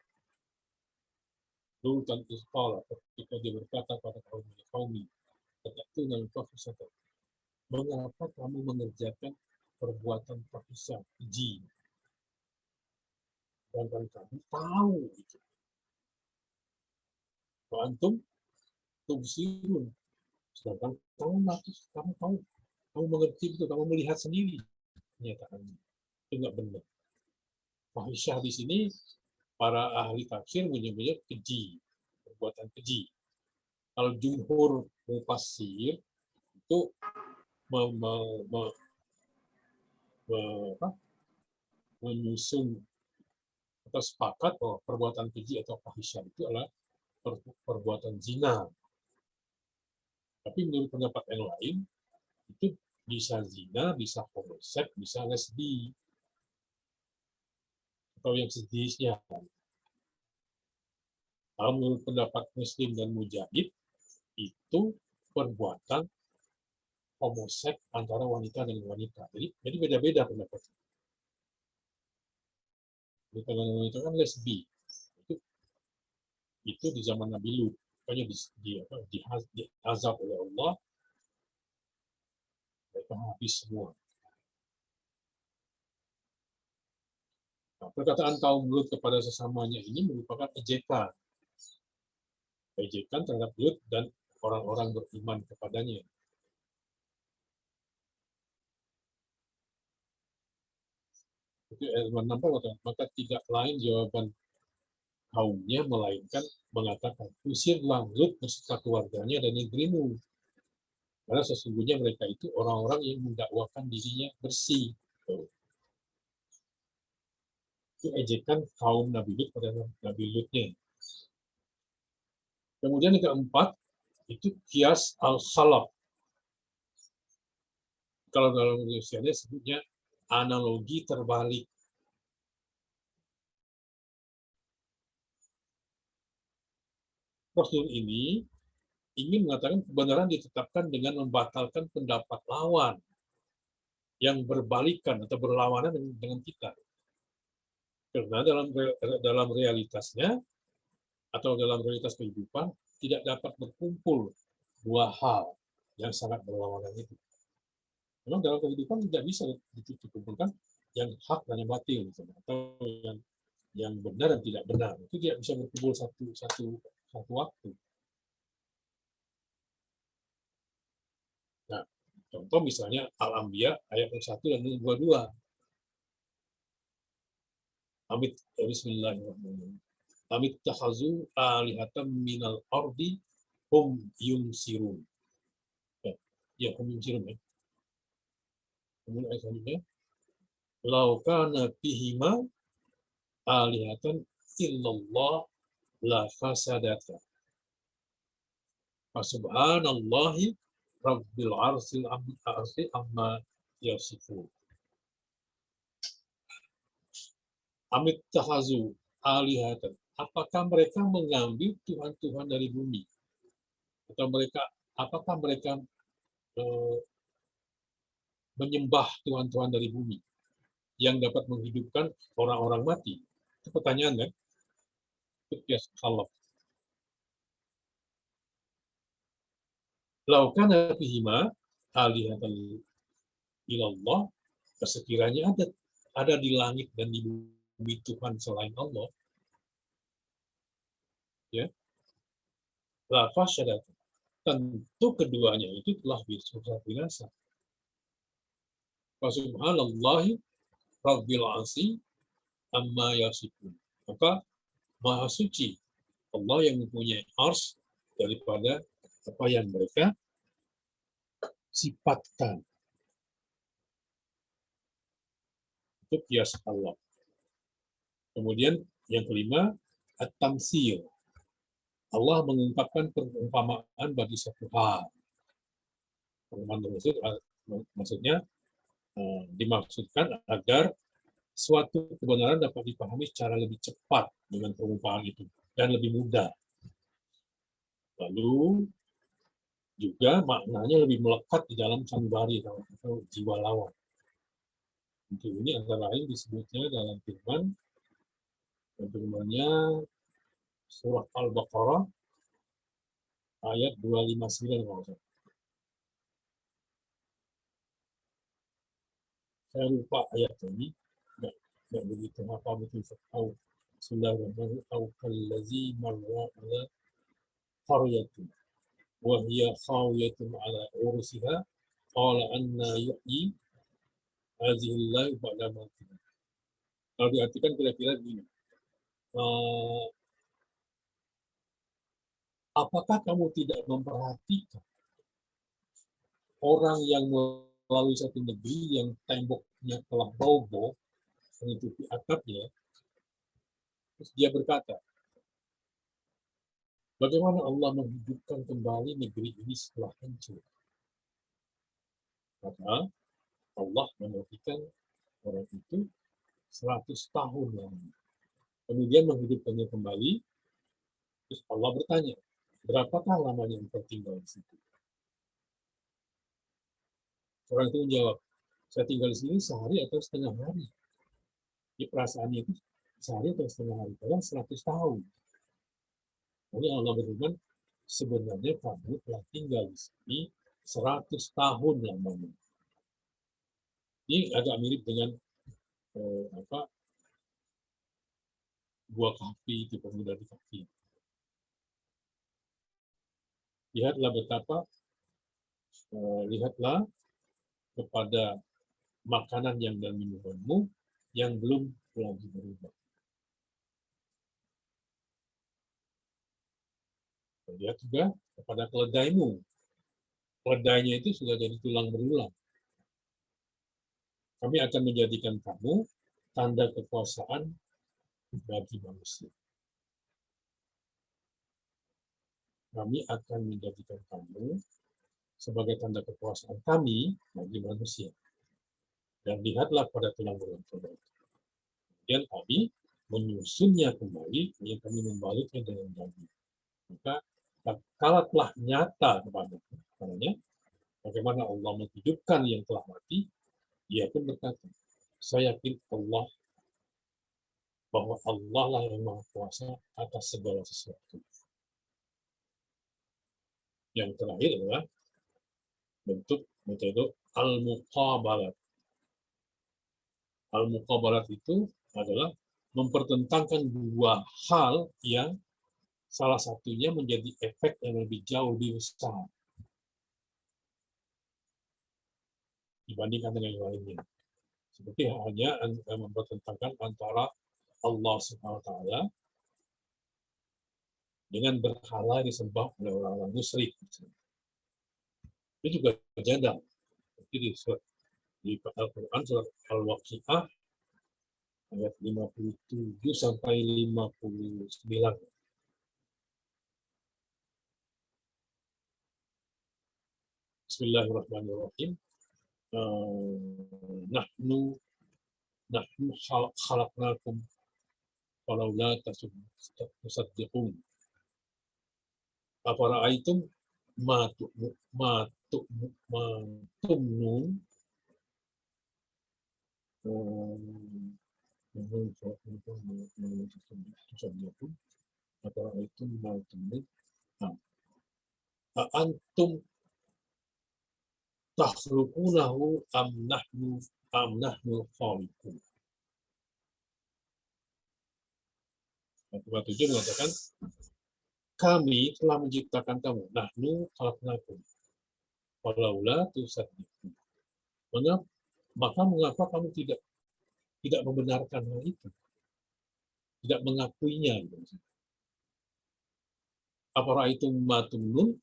Lut dan Isqala ketika dia berkata pada kaum-kaum, "Atatuna al-fahisata." Mengapa kamu mengerjakan perbuatan fahisah, keji? Dan kamu tahu itu. Wa antum tubsirun. Sedangkan kamu tahu, kamu mengerti itu, kamu melihat sendiri kenyataannya. Itu enggak benar. Fahisyah di sini para ahli tafsir menyebutnya keji, perbuatan keji. Kalau jumhur mufassir itu menyusun atau sepakat bahwa perbuatan keji atau fahisyah itu adalah perbuatan zina. Tapi menurut pendapat yang lain, itu bisa zina, bisa homoseks, bisa lesbi. Atau yang sejenisnya. Kalau menurut pendapat Muslim dan Mujahid, itu perbuatan homoseks antara wanita dan wanita. Jadi beda-beda pendapatnya. Wanita dan wanita kan lesbi. Itu di zaman Nabi Lut. Makanya diazab oleh Allah. Mereka habis semua. Nah, perkataan kaum Lut kepada sesamanya ini merupakan ejekan. Ejekan terhadap Lut dan orang-orang beriman kepadanya. Itu ayat 64, maka tidak lain jawaban kaumnya melainkan mengatakan, usirlah Lut beserta keluarganya dan negerimu. Karena sesungguhnya mereka itu orang-orang yang mendakwakan dirinya bersih. Itu ejekan kaum Nabi Lut pada Nabi Lutnya. Kemudian yang keempat, itu kias al-khalaf. Kalau dalam Indonesia sebutnya analogi terbalik. Prosedur ini ingin mengatakan kebenaran ditetapkan dengan membatalkan pendapat lawan yang berbalikan atau berlawanan dengan kita. Karena dalam realitasnya atau dalam realitas kehidupan tidak dapat berkumpul dua hal yang sangat berlawanan itu. Memang dalam kehidupan tidak bisa dikumpulkan yang hak dan yang batil, atau yang benar dan tidak benar. Itu tidak bisa berkumpul satu waktu. Nah, contoh misalnya Al-Anbiya ayat 1 dan 22. Bismillahirrahmanirrahim. Amit takhazu alihatan minal ardi hum yumsirun. Ya, hum yumsirun ya. Kemudian ayat selanjutnya. Lau kana fihima alihatan illallah la fasadata. Subhanallahi rabbil arsil amma yasifun. Amit tahazu alihatan. Apakah mereka mengambil Tuhan-Tuhan dari bumi? Atau mereka apakah mereka menyembah Tuhan-Tuhan dari bumi yang dapat menghidupkan orang-orang mati? Itu pertanyaan kan? Itu kias Allah. Laukana fihima alihatan ilallah, sekiranya ada di langit dan di bumi Tuhan selain Allah, ya, la fasyadat, tentu keduanya itu telah binasa. Subhanallahi rabbil arsi amma yasifun. Maka maha suci Allah yang mempunyai ars daripada apa yang mereka sifatkan. Itu kias Allah. Kemudian yang kelima, at-tamsil. Allah mengungkapkan perumpamaan bagi satu hal. Perumpamaan tersebut maksudnya dimaksudkan agar suatu kebenaran dapat dipahami secara lebih cepat dengan perumpamaan itu dan lebih mudah. Lalu juga maknanya lebih melekat di dalam sanubari atau jiwa lawan. Untuk ini antara lain disebutnya dalam firman-nya surah Al-Baqarah ayat 259. Saya lupa ayat ini, nggak begitu apa betul. Bismillahirrahmanirrahim. Au kallazi marra ala qaryatin wa hiya khawiyatun ala ursiha qala anna yuhyi hadhihi Allah ba'da mautiha. Kalau diartikan kira-kira begini. Apakah kamu tidak memperhatikan orang yang melalui satu negeri yang temboknya telah roboh menutupi atapnya? Terus dia berkata, bagaimana Allah menghidupkan kembali negeri ini setelah hancur? Maka Allah mematikan orang itu 100 tahun lagi. Kemudian menghidupkannya kembali. Terus Allah bertanya, berapakah lamanya engkau tinggal di situ? Orang itu menjawab, saya tinggal di sini sehari atau setengah hari. Di perasaannya itu sehari atau setengah hari, padahal 100 tahun. Lalu Allah berfirman, sebenarnya kamu telah tinggal di sini 100 tahun lamanya. Ini agak mirip dengan buah kahfi itu, pemuda di kahfi. Lihatlah betapa, lihatlah kepada makanan yang dan minumanmu yang belum lagi berubah. Lihat juga kepada keledaimu. Keledainya itu sudah jadi tulang berulang. Kami akan menjadikan kamu tanda kekuasaan bagi manusia. Kami akan menjadikan kamu sebagai tanda kekuasaan kami bagi manusia. Dan lihatlah pada tulang berulang itu. Kemudian kami menyusunnya kembali, kemudian kami membaliknya dengan daging. Maka kalau telah nyata kepadanya, bagaimana Allah menghidupkan yang telah mati, dia pun berkata, saya yakin Allah, bahwa Allah lah yang maha kuasa atas segala sesuatu. Yang terakhir adalah bentuk metode al-muqabalat. Al-muqabalat itu adalah mempertentangkan dua hal yang salah satunya menjadi efek yang lebih jauh lebih besar dibandingkan dengan yang lainnya. Seperti halnya mempertentangkan antara Allah SWT dengan berhala yang disembah oleh orang-orang musyrik. Itu juga jadal. Jadi di Al-Quran surat Al-Waqi'ah ayat 57 sampai 59. Bismillahirrahmanirrahim. Nahnu khalaqnakum falaula tasaddiqun. Afara'aitum matumnun atau itu matumnun. Antum takhluqunahu am nahnu khaliqun. Ayat 7 mengatakan, kami telah menciptakan kamu. Nahnu khalaqnakum. Walaula tusaddiqun. Maka mengapa kamu tidak membenarkan hal itu? Tidak mengakuinya. Apakah itu matumnun?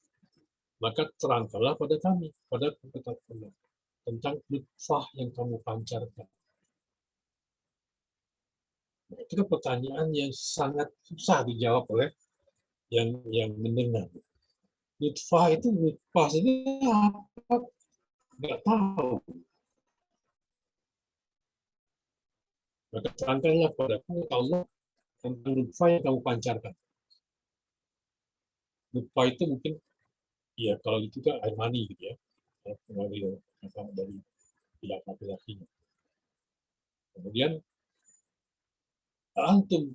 Maka terangkanlah pada kami, pada ketakutan tentang nutfah yang kamu pancarkan. Nah, itu kan pertanyaan yang sangat susah dijawab oleh yang mendengar. Nutfah itu nutfah ini apa? Nggak tahu. Maka terangkanlah padaku Allah tentang nutfah yang kamu pancarkan. Nutfah itu mungkin, ya kalau itu kan air mani gitu ya, dari pihak laki-lakinya. Kemudian antum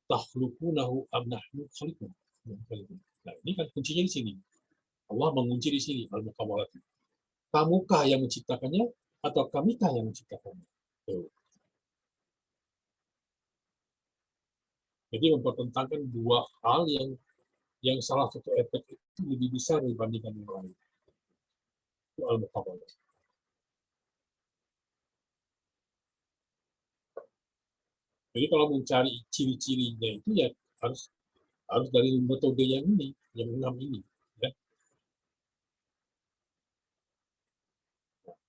takhluqunahu am nahnu khaliqun. Nah, ini kan kuncinya di sini. Allah mengunci di sini al-muqawalat. Kamukah yang menciptakannya atau kamikah yang menciptakannya? Tuh. Jadi mempertentangkan dua hal yang salah satu efek itu lebih besar dibandingkan yang lain. Itu al-muqawalat. Jadi kalau mencari ciri-cirinya itu ya harus dari metode yang ini, yang 6 ini. Ya.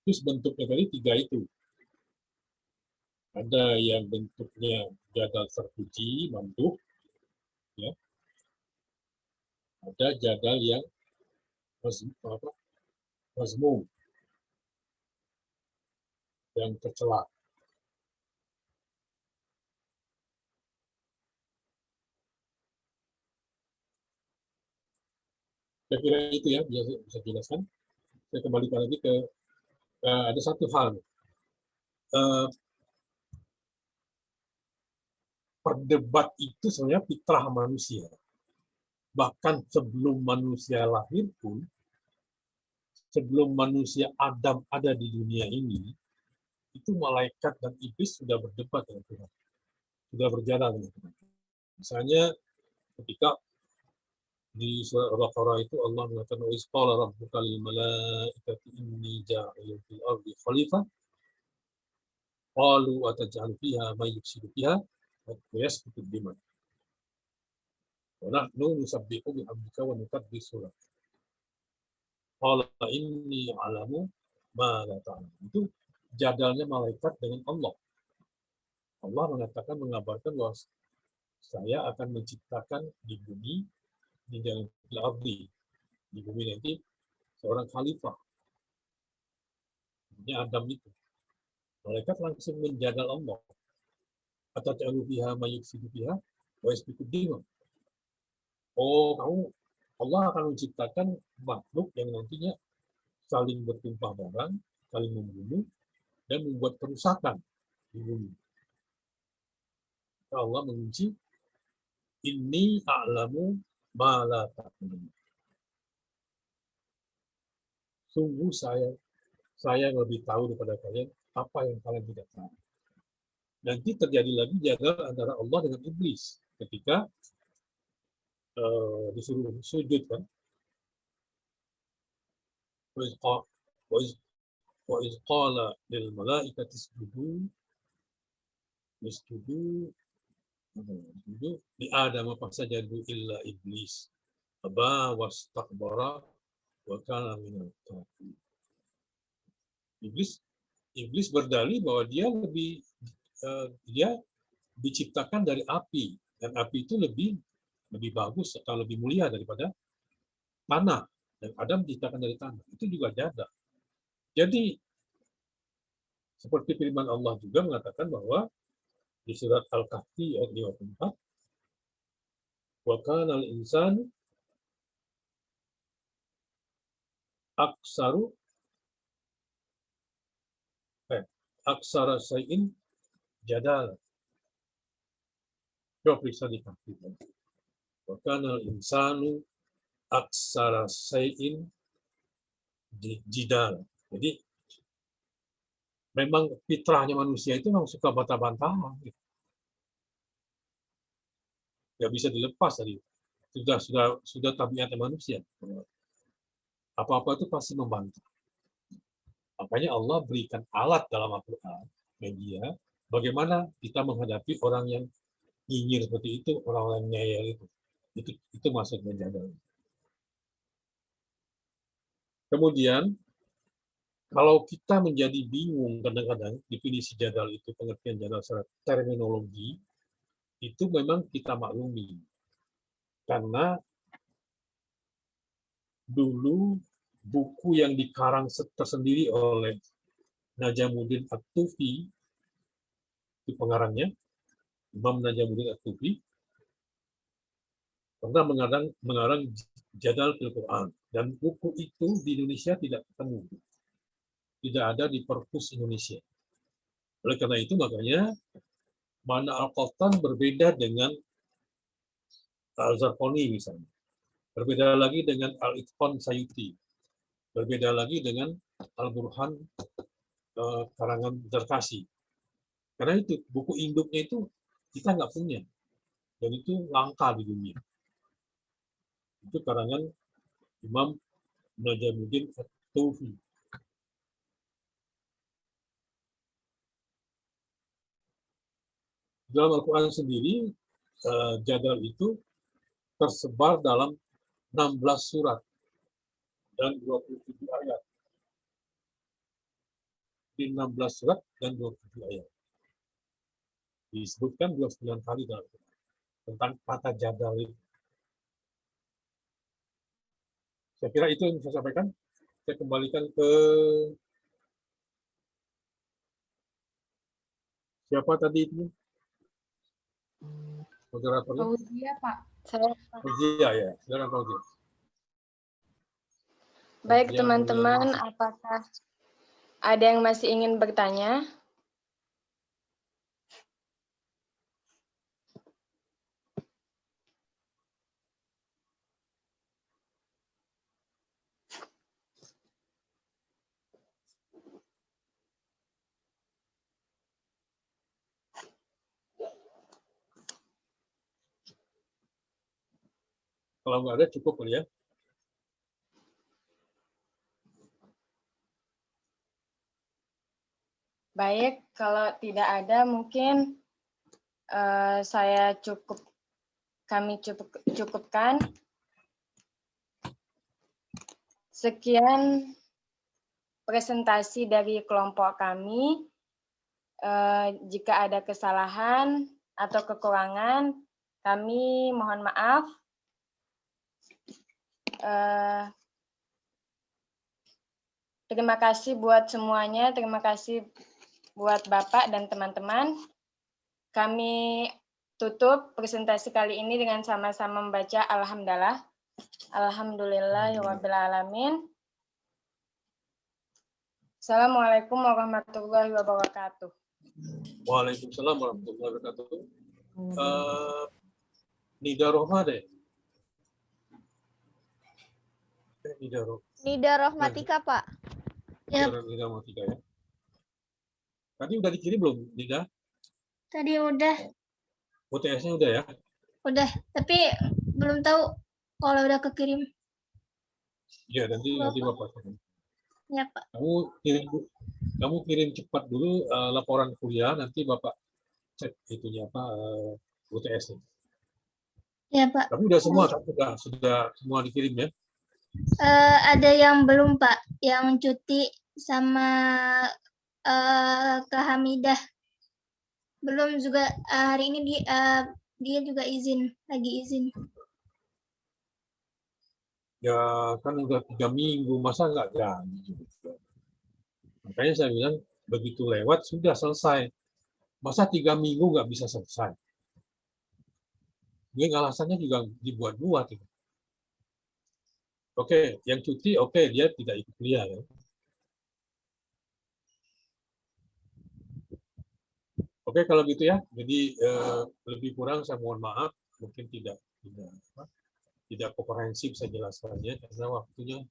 Terus bentuknya tadi 3 itu. Ada yang bentuknya jadal terpuji, mamduh. Ya. Ada jadal yang mazmum, yang tercela. Saya kira itu ya, bisa jelaskan. Saya kembalikan lagi ke ada satu hal. Perdebat itu sebenarnya fitrah manusia. Bahkan sebelum manusia lahir pun, sebelum manusia Adam ada di dunia ini, itu malaikat dan iblis sudah berdebat dengan Tuhan. Sudah berjalan dengan Tuhan. Misalnya ketika di surah Al-Baqarah itu Allah mengatakan wa isqala rabbuka lil malaikati inni ja'ilun fil ardi khalifah qalu ataj'alu fiha may yufsidu fiha wa yasfiku ad-dima wa nahnu nusabbihu bihamdika wa nuqaddisu lak qala inni a'lamu ma la ta'lamun. Itu jadalnya malaikat dengan Allah. Allah mengatakan, mengabarkan bahwa saya akan menciptakan di bumi, di jalan ardi, di bumi nanti seorang khalifah. Ini Adam itu. Malaikat langsung menjadal Allah. Ataj'alu fiha may yufsidu fiha wa yasfiku ad-dima. Oh, Allah akan menciptakan makhluk yang nantinya saling bertumpah darah, saling membunuh, dan membuat kerusakan di bumi. Allah mengunci, inni a'lamu ma la ta'lamun. Sungguh saya lebih tahu daripada kalian apa yang kalian tidak tahu. Nanti terjadi lagi jadal antara Allah dengan iblis ketika disuruh sujud kan. Wa iz qala lil malaikati isjudu li Adam fasajadu illa iblis aba wastakbara wa kana minal kafirin. Iblis berdalih bahwa dia diciptakan dari api, dan api itu lebih bagus atau lebih mulia daripada tanah, dan Adam diciptakan dari tanah. Itu juga jadal. Jadi seperti firman Allah juga mengatakan bahwa di surat Al-Kahfi ayat 54, wa kana al-insanu aksaru aksara sayin jadal. Coba periksa di kaki. Wakana insanu aksara sayin jidal. Jadi memang fitrahnya manusia itu memang suka bantah-bantahan. Gitu. Nggak bisa dilepas tadi. Sudah tabiatnya manusia. Apa-apa itu pasti membantah. Makanya Allah berikan alat dalam Al-Quran, media, bagaimana kita menghadapi orang yang nyinyir seperti itu, orang-orang yang ngeyel itu. Itu maksudnya jadal. Kemudian, kalau kita menjadi bingung kadang-kadang definisi jadal itu, pengertian jadal secara terminologi, itu memang kita maklumi. Karena dulu buku yang dikarang tersendiri oleh Najamuddin At-Tufi, itu pengarangnya, Imam Najamuddin At-Tufi, pernah mengarang Jadal fil Quran. Dan buku itu di Indonesia tidak ketemu. Tidak ada di perpus Indonesia. Oleh karena itu, makanya Ma'na Al-Qattan berbeda dengan Al-Zarqani misalnya. Berbeda lagi dengan Al-Itqan Sayuti. Berbeda lagi dengan Al-Burhan karangan Zarkasi. Karena itu, buku induknya itu kita nggak punya. Dan itu langka di dunia. Itu karangan Imam Najamuddin At-Tufi. Dalam Al-Quran sendiri, jadal itu tersebar dalam 16 surat dan 27 ayat. Di 16 surat dan 27 ayat. Disebutkan 29 kali dalam Al-Quran tentang kata jadal itu. Saya kira itu yang saya sampaikan. Saya kembalikan ke siapa tadi itu? Moderatornya? Fauzia, Pak. Saya Fauzia ya, silakan Fauzia. baik Fauzia teman-teman, Mulyani. apakah ada yang masih ingin bertanya? Kalau nggak ada cukup kali ya. Baik, kalau tidak ada mungkin kami cukupkan. Sekian presentasi dari kelompok kami. Jika ada kesalahan atau kekurangan, kami mohon maaf. Terima kasih buat semuanya. Terima kasih buat Bapak dan teman-teman. Kami tutup presentasi kali ini dengan sama-sama membaca Alhamdulillah. Alhamdulillahirabbil alamin. Assalamualaikum warahmatullahi wabarakatuh. Waalaikumsalam warahmatullahi wabarakatuh. Nida Rohma deh. Nida Rohmatika, Pak. Nida Rohmatika ya. Tadi udah dikirim belum, Nida? Tadi udah, UTS-nya udah ya? udah. Tapi belum tahu kalau udah kekirim. Iya, nanti Bapak kirim. Ya, Pak. Kamu kirim cepat dulu laporan kuliah, nanti Bapak cek itunya apa UTS-nya. Ya, Pak. Tapi udah semua kan? Sudah semua dikirim ya? Ada yang belum, Pak. Yang cuti sama Kak Hamidah. Belum juga hari ini dia juga lagi izin. Ya kan udah 3 minggu, masa nggak jadi. Makanya saya bilang begitu lewat sudah selesai. Masa 3 minggu nggak bisa selesai? Mungkin alasannya juga dibuat-buat. Oke, yang cuti oke, dia tidak ikut kuliah ya. Oke, kalau gitu ya. Jadi lebih kurang saya mohon maaf, mungkin tidak komprehensif saya jelaskannya karena waktunya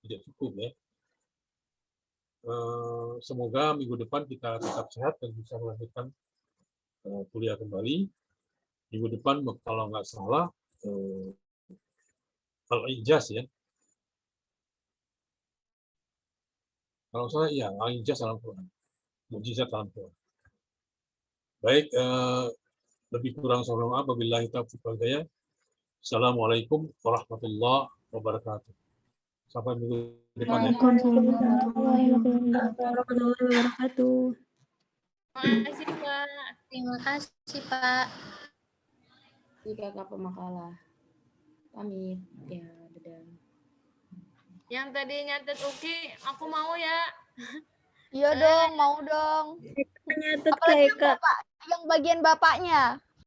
tidak cukup ya. Semoga minggu depan kita tetap sehat dan bisa melanjutkan kuliah kembali. Minggu depan kalau nggak salah Al-Ijaz ya. Kalau salah iya Al-Ijaz dalam Quran. Mukjizat dalam Quran. Baik, lebih kurang saya mohon maaf. Wabillahi taufiq wal hidayah. Assalamualaikum warahmatullahi wabarakatuh. Sampai minggu depan ya. Warahmatullahi wabarakatuh. Terima kasih, Pak. Terima kasih, Pak. Jika Kak Pemakalah. Pamit. Ya, dadah. Yang tadi nyatet Uki, aku mau ya. Iya dong, mau dong. Nyatet Apalagi kayak Kak. yang bagian bapaknya.